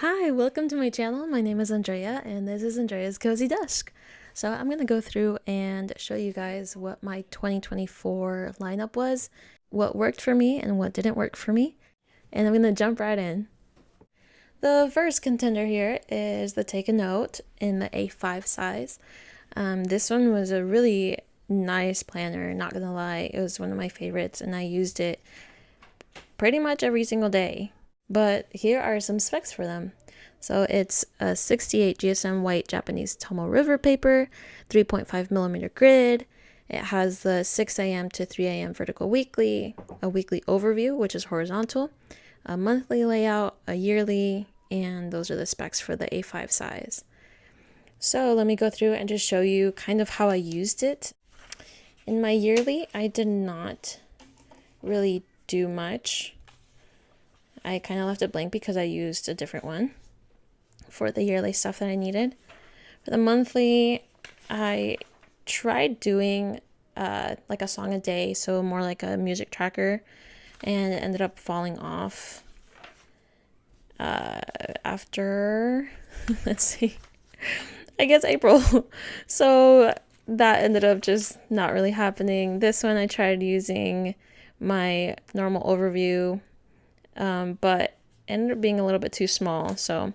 Hi, welcome to my channel. My name is Andrea and this is Andrea's Cozy Desk. So I'm going to go through and show you guys what my 2024 lineup was, what worked for me and what didn't work for me. And I'm going to jump right in. The first contender here is the Take a Note in the A5 size. This one was a really nice planner, not gonna lie. It was one of my favorites and I used it pretty much every single day. But here are some specs for them. So it's a 68 GSM white Japanese Tomo River paper, 3.5 millimeter grid. It has the 6 a.m. to 3 a.m. vertical weekly, a weekly overview, which is horizontal, a monthly layout, a yearly, and those are the specs for the A5 size. So let me go through and just show you kind of how I used it. In my yearly, I did not really do much. I kind of left it blank because I used a different one for the yearly stuff that I needed. For the monthly, I tried doing like a song a day, so more like a music tracker, and it ended up falling off after, let's see, I guess April. So that ended up just not really happening. This one I tried using my normal overview, but ended up being a little bit too small. So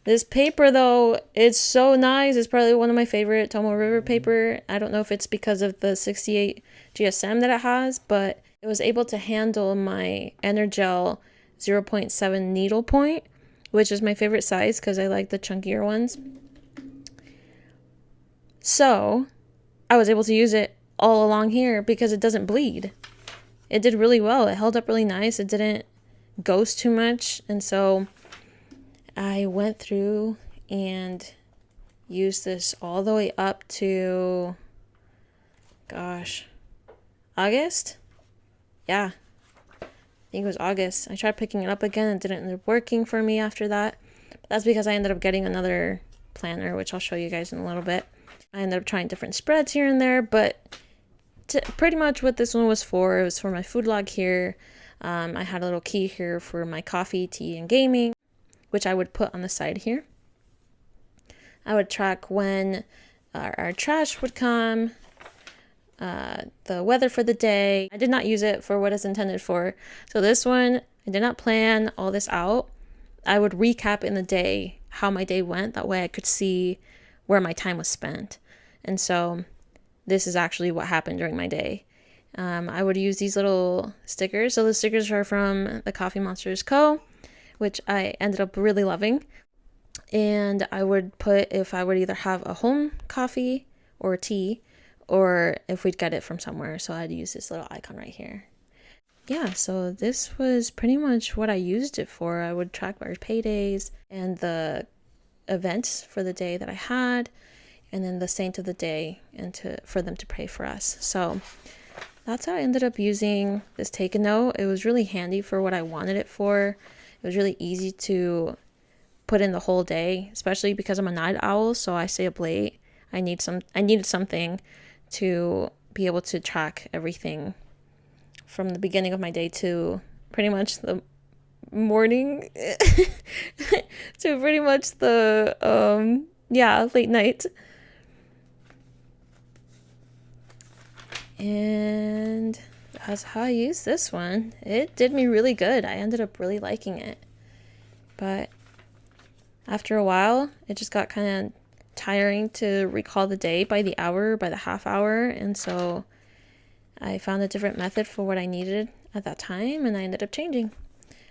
this paper though, it's so nice. It's probably one of my favorite Tomo River paper. I don't know if it's because of the 68 GSM that it has, but it was able to handle my Energel 0.7 needle point, which is my favorite size because I like the chunkier ones. So I was able to use it all along here because it doesn't bleed. It did really well. It held up really nice. It didn't ghost too much, and so I went through and used this all the way up to, gosh, August? Yeah, I think it was August. I tried picking it up again and didn't end up working for me after that. But that's because I ended up getting another planner, which I'll show you guys in a little bit. I ended up trying different spreads here and there, but pretty much what this one was for, it was for my food log here. I had a little key here for my coffee, tea, and gaming, which I would put on the side here. I would track when our trash would come, the weather for the day. I did not use it for what it's intended for. So this one, I did not plan all this out. I would recap in the day how my day went. That way I could see where my time was spent. And so this is actually what happened during my day. I would use these little stickers. So the stickers are from thecoffeemonsterzco, which I ended up really loving. And I would put if I would either have a home coffee or tea, or if we'd get it from somewhere. So I'd use this little icon right here. Yeah, so this was pretty much what I used it for. I would track our paydays and the events for the day that I had, and then the saint of the day, and for them to pray for us. So that's how I ended up using this Take a Note. It was really handy for what I wanted it for. It was really easy to put in the whole day, especially because I'm a night owl, so I stay up late. I needed something to be able to track everything from the beginning of my day to pretty much the morning to pretty much the late night. And that's how I used this one. It did me really good. I ended up really liking it. But after a while, it just got kind of tiring to recall the day by the hour, by the half hour. And so I found a different method for what I needed at that time, and I ended up changing.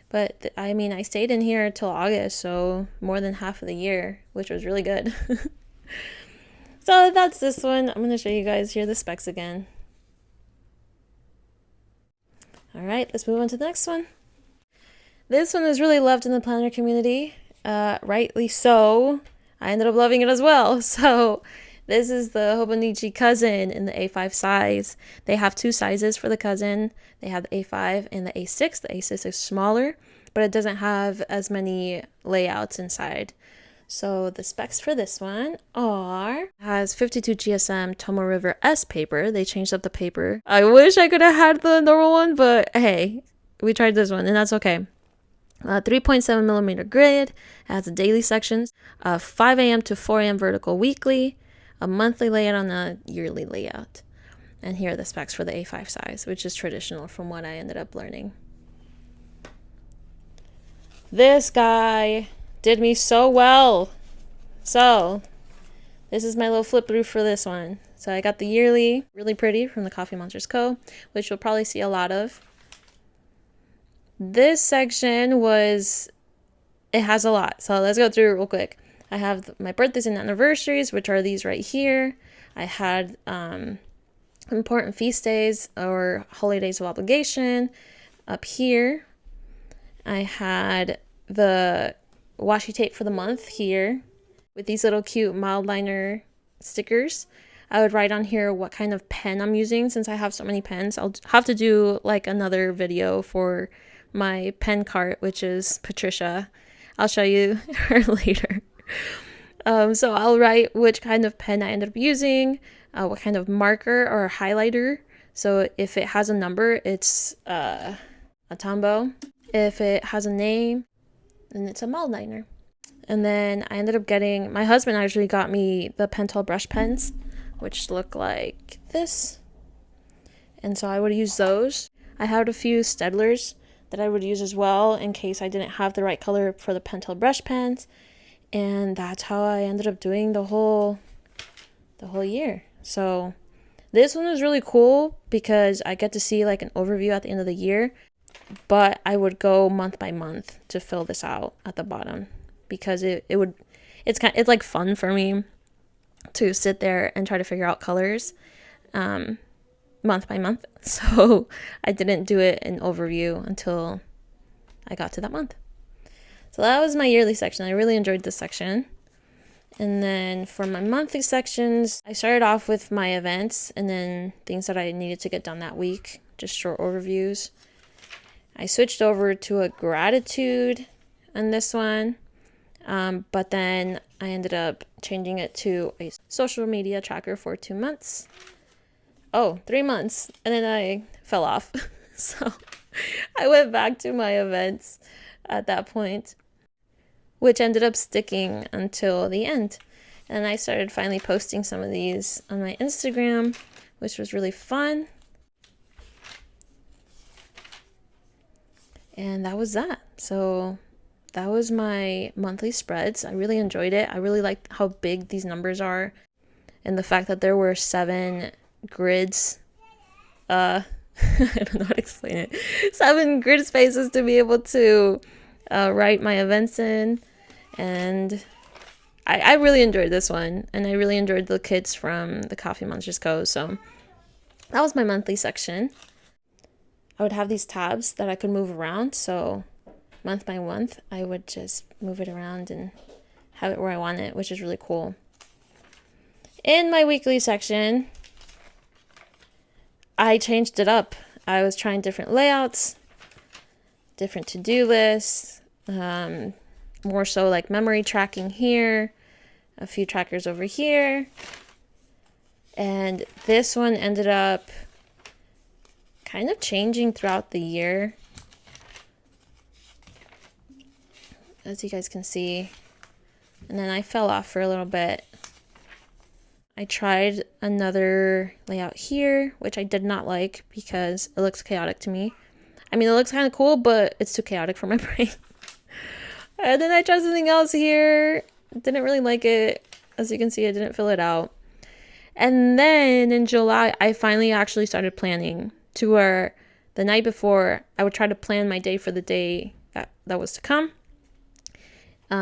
But I mean, I stayed in here till August, so more than half of the year, which was really good. So that's this one. I'm going to show you guys here the specs again. All right, let's move on to the next one. This one is really loved in the planner community, rightly so. I ended up loving it as well. So this is the Hobonichi Cousin in the A5 size. They have two sizes for the Cousin. They have the A5 and the A6. The A6 is smaller, but it doesn't have as many layouts inside. So the specs for this one has 52 GSM Tomo River S paper. They changed up the paper. I wish I could have had the normal one, but hey, we tried this one and that's okay. 3.7 millimeter grid. It has a daily sections, 5 a.m. to 4 a.m. vertical weekly, a monthly layout on a yearly layout. And here are the specs for the A5 size, which is traditional from what I ended up learning. This guy did me so well. So this is my little flip through for this one. So I got the yearly, really pretty, from the Thecoffeemonsterzco, which you'll probably see a lot of. This section it has a lot. So let's go through it real quick. I have my birthdays and anniversaries, which are these right here. I had important feast days or holidays of obligation up here. I had the washi tape for the month here with these little cute mild liner stickers. I would write on here what kind of pen I'm using since I have so many pens. I'll have to do like another video for my pen cart, which is Patricia. I'll show you her later. So I'll write which kind of pen I ended up using, what kind of marker or highlighter. So if it has a number, it's a Tombow. If it has a name, then it's a mild liner. And then I ended up getting, my husband actually got me the Pentel brush pens, which look like this. And so I would use those. I had a few Staedtlers that I would use as well in case I didn't have the right color for the Pentel brush pens. And that's how I ended up doing the whole year. So this one was really cool because I get to see like an overview at the end of the year, but I would go month by month to fill this out at the bottom because it's like fun for me to sit there and try to figure out colors month by month. So I didn't do it in overview until I got to that month. So that was my yearly section. I really enjoyed this section. And then for my monthly sections, I started off with my events and then things that I needed to get done that week, just short overviews. I switched over to a gratitude on this one, but then I ended up changing it to a social media tracker for 2 months. 3 months, and then I fell off. So I went back to my events at that point, which ended up sticking until the end. And I started finally posting some of these on my Instagram, which was really fun. And that was that. So that was my monthly spreads. I really enjoyed it. I really liked how big these numbers are and the fact that there were 7 grids. I don't know how to explain it. 7 grid spaces to be able to write my events in. And I really enjoyed this one. And I really enjoyed the kits from the Thecoffeemonsterzco. So that was my monthly section. I would have these tabs that I could move around. So month by month, I would just move it around and have it where I want it, which is really cool. In my weekly section, I changed it up. I was trying different layouts, different to-do lists, more so like memory tracking here, a few trackers over here. And this one ended up kind of changing throughout the year, as you guys can see. And then I fell off for a little bit. I tried another layout here, which I did not like because it looks chaotic to me. I mean, it looks kind of cool, but it's too chaotic for my brain. And then I tried something else here. Didn't really like it. As you can see, I didn't fill it out. And then in July, I finally actually started planning to where the night before, I would try to plan my day for the day that was to come.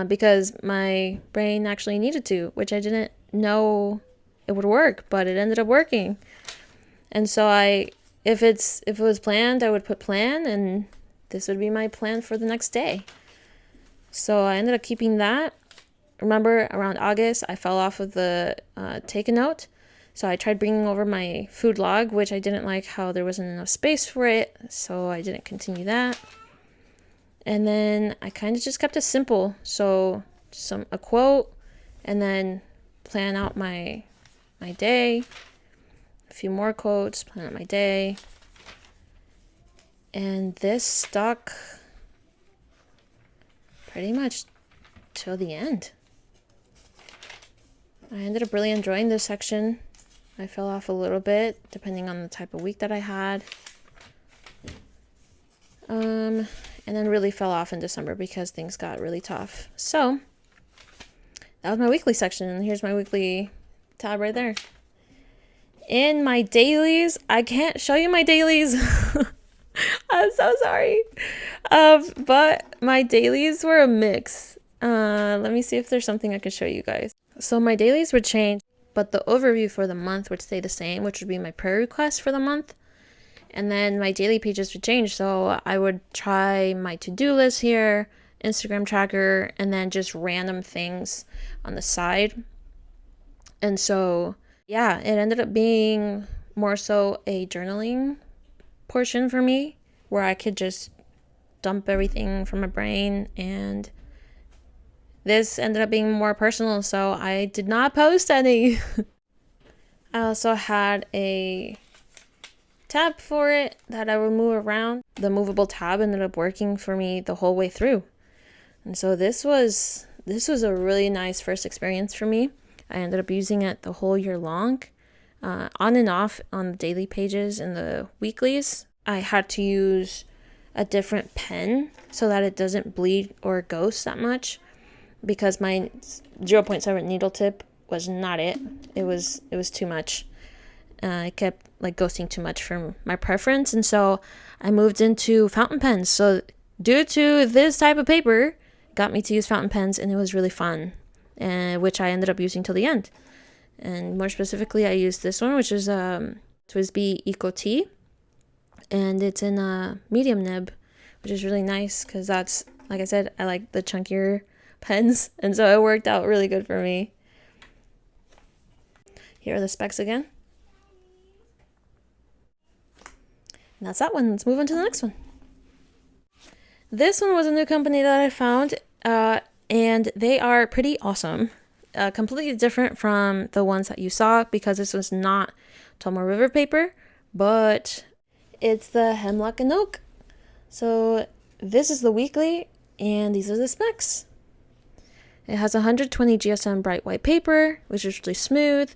Because my brain actually needed to, which I didn't know it would work, but it ended up working. And so if it was planned, I would put plan, and this would be my plan for the next day. So I ended up keeping that. Remember, around August, I fell off of the take a note. So I tried bringing over my food log, which I didn't like how there wasn't enough space for it. So I didn't continue that. And then I kind of just kept it simple. So a quote, and then plan out my day. A few more quotes, plan out my day. And this stuck pretty much till the end. I ended up really enjoying this section. I fell off a little bit depending on the type of week that I had. And then really fell off in December because things got really tough. So that was my weekly section, and here's my weekly tab right there. In my dailies, I can't show you my dailies. I'm so sorry. But my dailies were a mix. Let me see if there's something I can show you guys. So my dailies would change, but the overview for the month would stay the same, which would be my prayer request for the month. And then my daily pages would change. So I would try my to-do list here, Instagram tracker, and then just random things on the side. And so, yeah, it ended up being more so a journaling portion for me, where I could just dump everything from my brain. And this ended up being more personal, so I did not post any. I also had a tab for it that I would move around. The movable tab ended up working for me the whole way through. And so this was a really nice first experience for me. I ended up using it the whole year long, on and off on the daily pages and the weeklies. I had to use a different pen so that it doesn't bleed or ghost that much, because my 0.7 needle tip was not it. It was too much. It kept like ghosting too much from my preference, and so I moved into fountain pens. So due to this type of paper, got me to use fountain pens, and it was really fun, which I ended up using till the end. And more specifically, I used this one, which is TWSBI Eco T, and it's in a medium nib, which is really nice because that's, like I said, I like the chunkier pens, and so it worked out really good for me. Here are the specs again. And that's that one. Let's move on to the next one. This one was a new company that I found, and they are pretty awesome. Completely different from the ones that you saw, because this was not Tomoe River paper, but it's the Hemlock and Oak. So this is the weekly, and these are the specs. It has 120 GSM bright white paper, which is really smooth,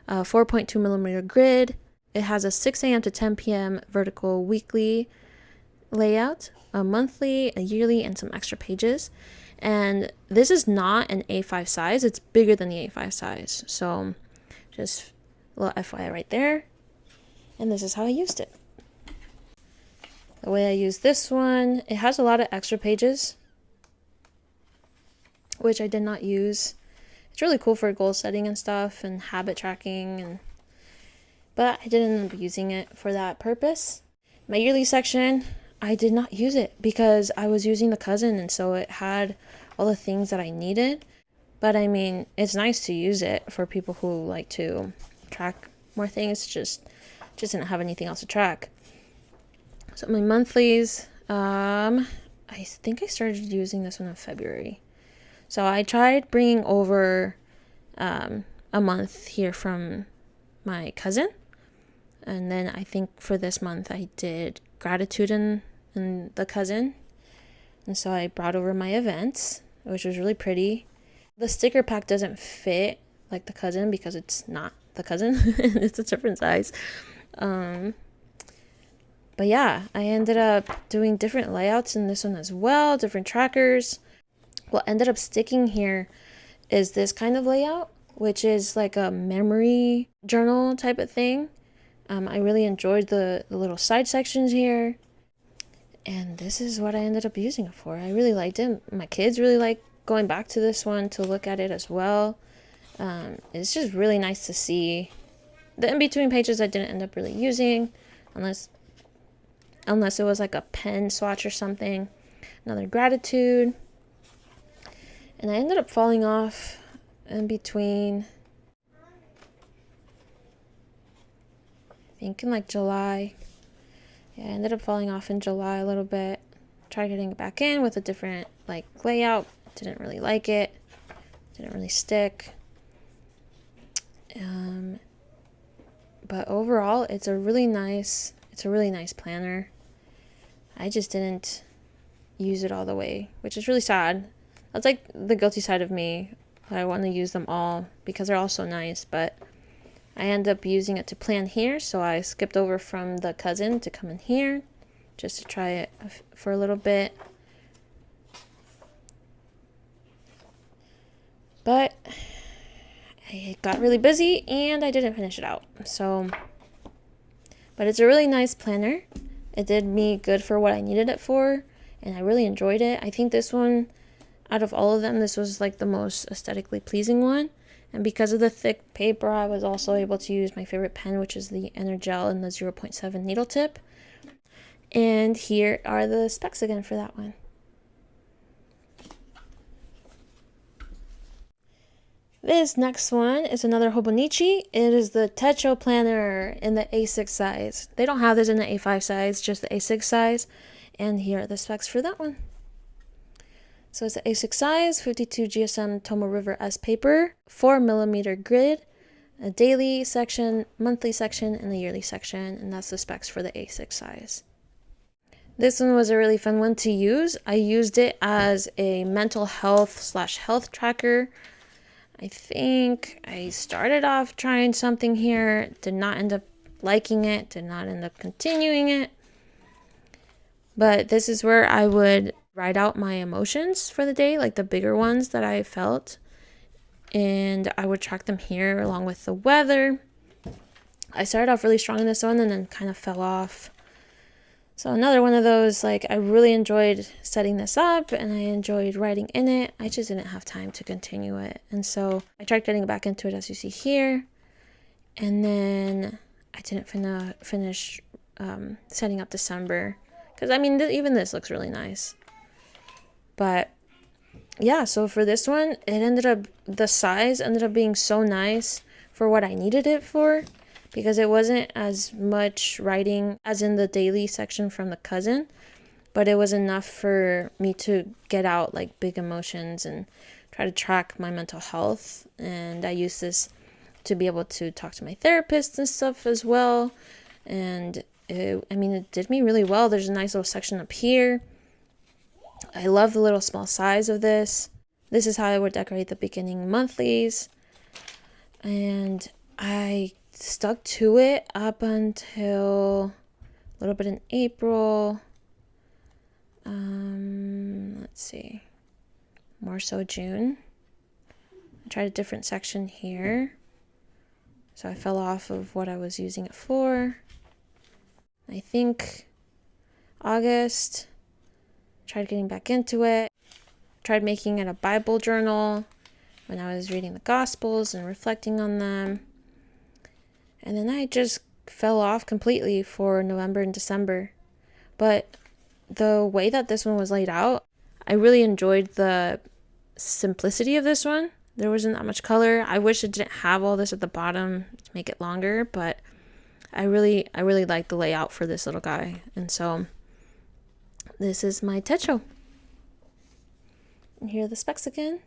4.2 millimeter grid. It has a 6 a.m. to 10 p.m. vertical weekly layout, a monthly, a yearly, and some extra pages. And this is not an A5 size. It's bigger than the A5 size. So just a little FYI right there. And this is how I used it. The way I use this one, it has a lot of extra pages, which I did not use. It's really cool for goal setting and stuff and habit tracking, but I didn't end up using it for that purpose. My yearly section, I did not use it because I was using the Cousin, and so it had all the things that I needed. But I mean, it's nice to use it for people who like to track more things, just didn't have anything else to track. So my monthlies, I think I started using this one in February. So I tried bringing over a month here from my cousin. And then I think for this month I did gratitude in the Cousin. And so I brought over my events, which was really pretty. The sticker pack doesn't fit like the Cousin because it's not the Cousin. It's a different size. But yeah, I ended up doing different layouts in this one as well, different trackers. What ended up sticking here is this kind of layout, which is like a memory journal type of thing. I really enjoyed the little side sections here. And this is what I ended up using it for. I really liked it. My kids really like going back to this one to look at it as well. It's just really nice to see. The in-between pages I didn't end up really using, unless it was like a pen swatch or something. Another gratitude. And I ended up falling off in between, I think in like July. Yeah, I ended up falling off in July a little bit. Tried getting it back in with a different like layout. Didn't really like it. Didn't really stick. But overall, it's a really nice planner. I just didn't use it all the way, which is really sad. That's like the guilty side of me. I want to use them all because they're all so nice, but I end up using it to plan here, so I skipped over from the cousin to come in here just to try it for a little bit. But I got really busy and I didn't finish it out. So, but it's a really nice planner. It did me good for what I needed it for, and I really enjoyed it. I think this one, out of all of them, this was like the most aesthetically pleasing one. And because of the thick paper, I was also able to use my favorite pen, which is the Energel and the 0.7 needle tip. And here are the specs again for that one. This next one is another Hobonichi. It is the Techo planner in the A6 size. They don't have this in the A5 size, just the A6 size. And here are the specs for that one. So it's the A6 size, 52 GSM Tomoe River S paper, 4mm grid, a daily section, monthly section, and a yearly section. And that's the specs for the A6 size. This one was a really fun one to use. I used it as a mental health/health tracker. I think I started off trying something here, did not end up liking it, did not end up continuing it. But this is where I would write out my emotions for the day, like the bigger ones that I felt. And I would track them here along with the weather. I started off really strong in this one and then kind of fell off. So another one of those, like, I really enjoyed setting this up and I enjoyed writing in it. I just didn't have time to continue it. And so I tried getting back into it, as you see here. And then I didn't finish setting up December. Because, I mean, even this looks really nice. But, yeah, so for this one, the size ended up being so nice for what I needed it for. Because it wasn't as much writing as in the daily section from the cousin, but it was enough for me to get out like big emotions and try to track my mental health. And I used this to be able to talk to my therapist and stuff as well. And it did me really well. There's a nice little section up here. I love the little small size of this. This is how I would decorate the beginning monthlies. And I stuck to it up until a little bit in April. Let's see, more so June. I tried a different section here, so I fell off of what I was using it for. I think August, tried getting back into it, tried making it a Bible journal when I was reading the Gospels and reflecting on them. And then I just fell off completely for November and December. But the way that this one was laid out, I really enjoyed the simplicity of this one. There wasn't that much color. I wish it didn't have all this at the bottom to make it longer, but I really like the layout for this little guy. And so this is my Techo. And here are the specs again.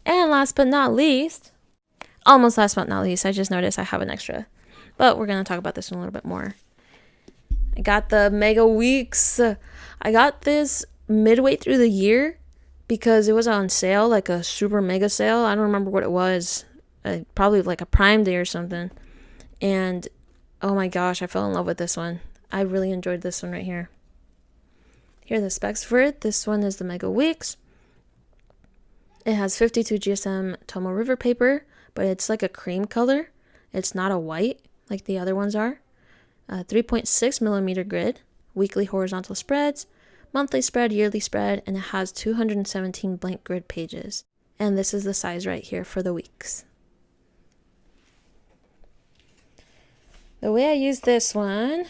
And last but not least, almost last but not least, I just noticed I have an extra. But we're going to talk about this one a little bit more. I got the Mega Weeks. I got this midway through the year because it was on sale, like a super mega sale. I don't remember what it was. Probably like a Prime Day or something. And oh my gosh, I fell in love with this one. I really enjoyed this one right here. Here are the specs for it. This one is the Mega Weeks. It has 52 GSM Tomoe River paper, but it's like a cream color. It's not a white like the other ones are. 3.6mm grid, weekly horizontal spreads, monthly spread, yearly spread, and it has 217 blank grid pages. And this is the size right here for the weeks. The way I use this one,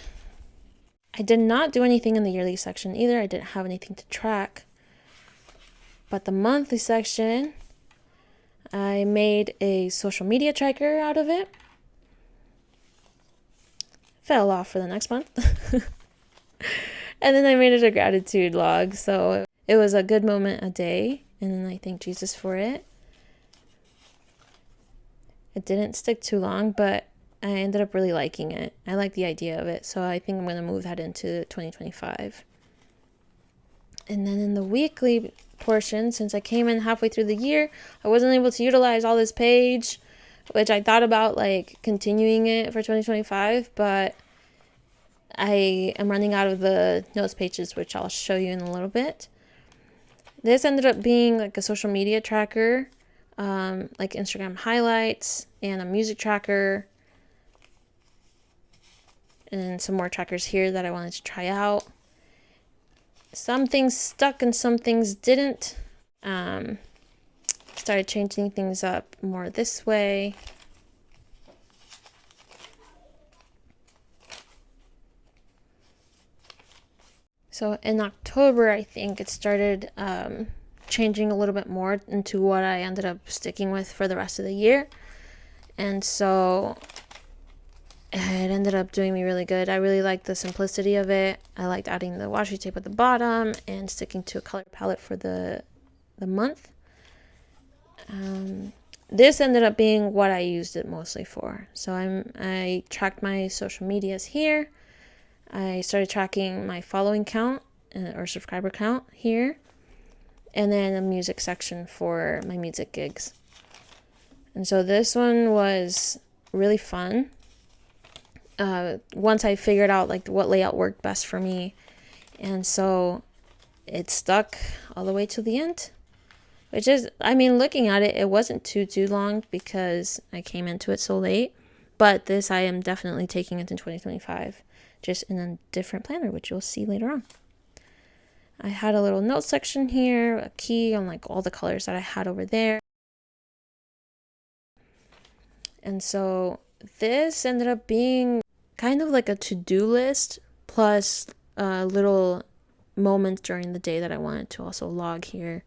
I did not do anything in the yearly section either. I didn't have anything to track. But the monthly section, I made a social media tracker out of it. Fell off for the next month. And then I made it a gratitude log. So it was a good moment a day. And then I thank Jesus for it. It didn't stick too long, but I ended up really liking it. I like the idea of it. So I think I'm going to move that into 2025. And then in the weekly portion, since I came in halfway through the year, I wasn't able to utilize all this page, which I thought about like continuing it for 2025, but I am running out of the notes pages, which I'll show you in a little bit. This ended up being like a social media tracker, like Instagram highlights and a music tracker, and some more trackers here that I wanted to try out. Some things stuck and some things didn't. Started changing things up more this way. So in October, I think it started changing a little bit more into what I ended up sticking with for the rest of the year. And so it ended up doing me really good. I really liked the simplicity of it. I liked adding the washi tape at the bottom and sticking to a color palette for the month. This ended up being what I used it mostly for. So I tracked my social medias here. I started tracking my following count or subscriber count here, and then a music section for my music gigs. And so this one was really fun. Once I figured out like what layout worked best for me, and so it stuck all the way to the end, which is, I mean, looking at it, it wasn't too long because I came into it so late, but this I am definitely taking into 2025, just in a different planner, which you'll see later on. I had a little note section here, a key on like all the colors that I had over there. And so this ended up being kind of like a to-do list plus little moments during the day that I wanted to also log here.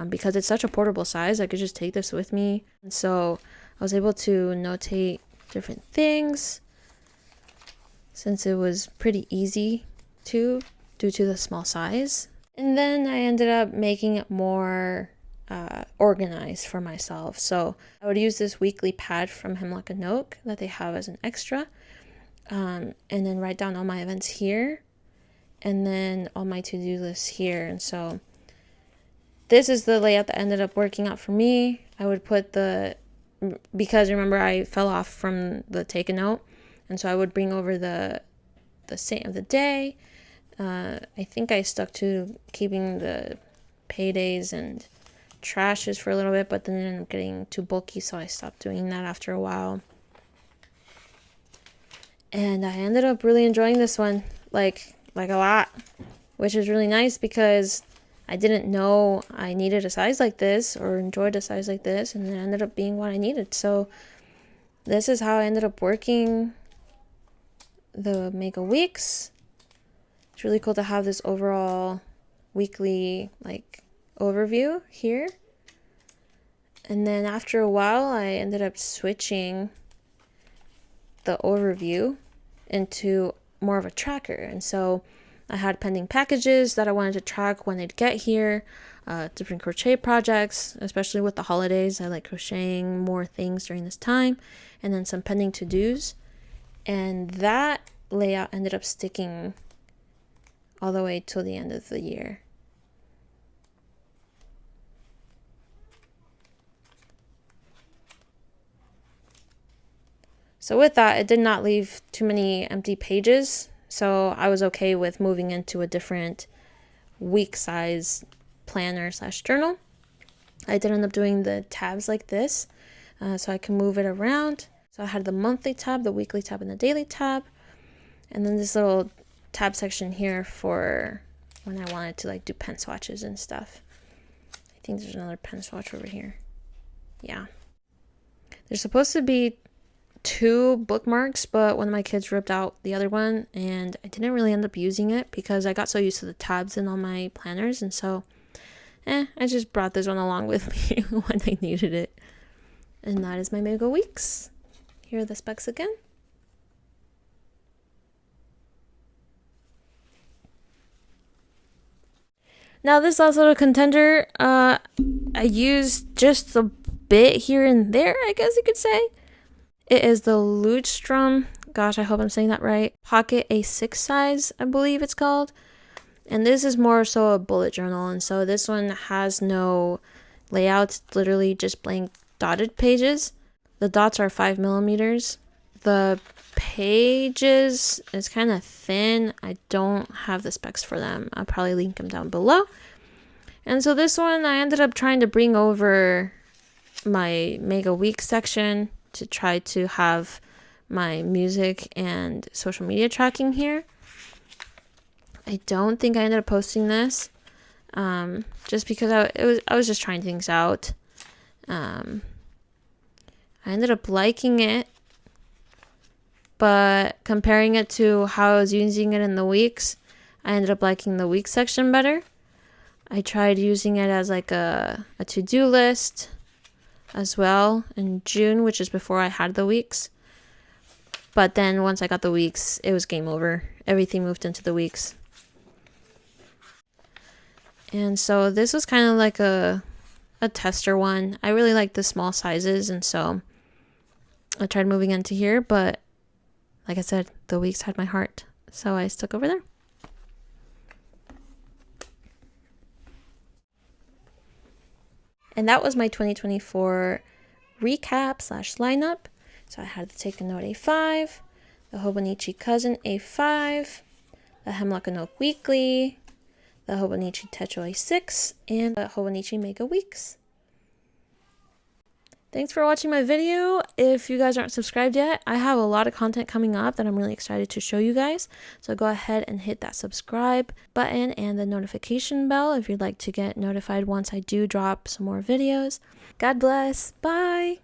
Because it's such a portable size, I could just take this with me. And so I was able to notate different things since it was pretty easy to, due to the small size. And then I ended up making it more organized for myself. So I would use this weekly pad from Hemlock and Oak that they have as an extra, and then write down all my events here, and then all my to-do lists here. And so this is the layout that ended up working out for me. I would put because remember I fell off from the take a note, and so I would bring over the saint of the day. I think I stuck to keeping the paydays and trashes for a little bit, but then it ended up getting too bulky, so I stopped doing that after a while. And I ended up really enjoying this one, like a lot, which is really nice because I didn't know I needed a size like this or enjoyed a size like this, and it ended up being what I needed. So this is how I ended up working the Mega Weeks. It's really cool to have this overall weekly like overview here. And then after a while, I ended up switching the overview into more of a tracker. And so I had pending packages that I wanted to track when they'd get here, different crochet projects, especially with the holidays. I like crocheting more things during this time, and then some pending to-dos. And that layout ended up sticking all the way till the end of the year. So with that, it did not leave too many empty pages, so I was okay with moving into a different week size planner / journal. I did end up doing the tabs like this, so I can move it around. So I had the monthly tab, the weekly tab, and the daily tab, and then this little tab section here for when I wanted to like do pen swatches and stuff. I think there's another pen swatch over here. Yeah. There's supposed to be 2 bookmarks, but one of my kids ripped out the other one, and I didn't really end up using it because I got so used to the tabs in all my planners, and so I just brought this one along with me when I needed it. And that is my Mega Weeks. Here are the specs again. Now this last little contender, I used just a bit here and there, I guess you could say. It is the leuchtturm, gosh, I hope I'm saying that right, Pocket A6 size, I believe it's called. And this is more so a bullet journal, and so this one has no layout. It's literally just blank dotted pages. The dots are 5 mm. The pages is kind of thin. I don't have the specs for them. I'll probably link them down below. And so this one, I ended up trying to bring over my Mega Week section to try to have my music and social media tracking here. I don't think I ended up posting this, just because I was just trying things out. I ended up liking it, but comparing it to how I was using it in the weeks, I ended up liking the week section better. I tried using it as like a to-do list as well in June, which is before I had the weeks. But then once I got the weeks, it was game over. Everything moved into the weeks. And so this was kind of like a tester one. I really like the small sizes, and so I tried moving into here, but like I said, the weeks had my heart, so I stuck over there. And that was my 2024 recap / lineup. So I had the Techo Note A5, the Hobonichi Cousin A5, the Hemlock and Oak Weekly, the Hobonichi Techo A6, and the Hobonichi Mega Weeks. Thanks for watching my video. If you guys aren't subscribed yet, I have a lot of content coming up that I'm really excited to show you guys. So go ahead and hit that subscribe button and the notification bell if you'd like to get notified once I do drop some more videos. God bless. Bye.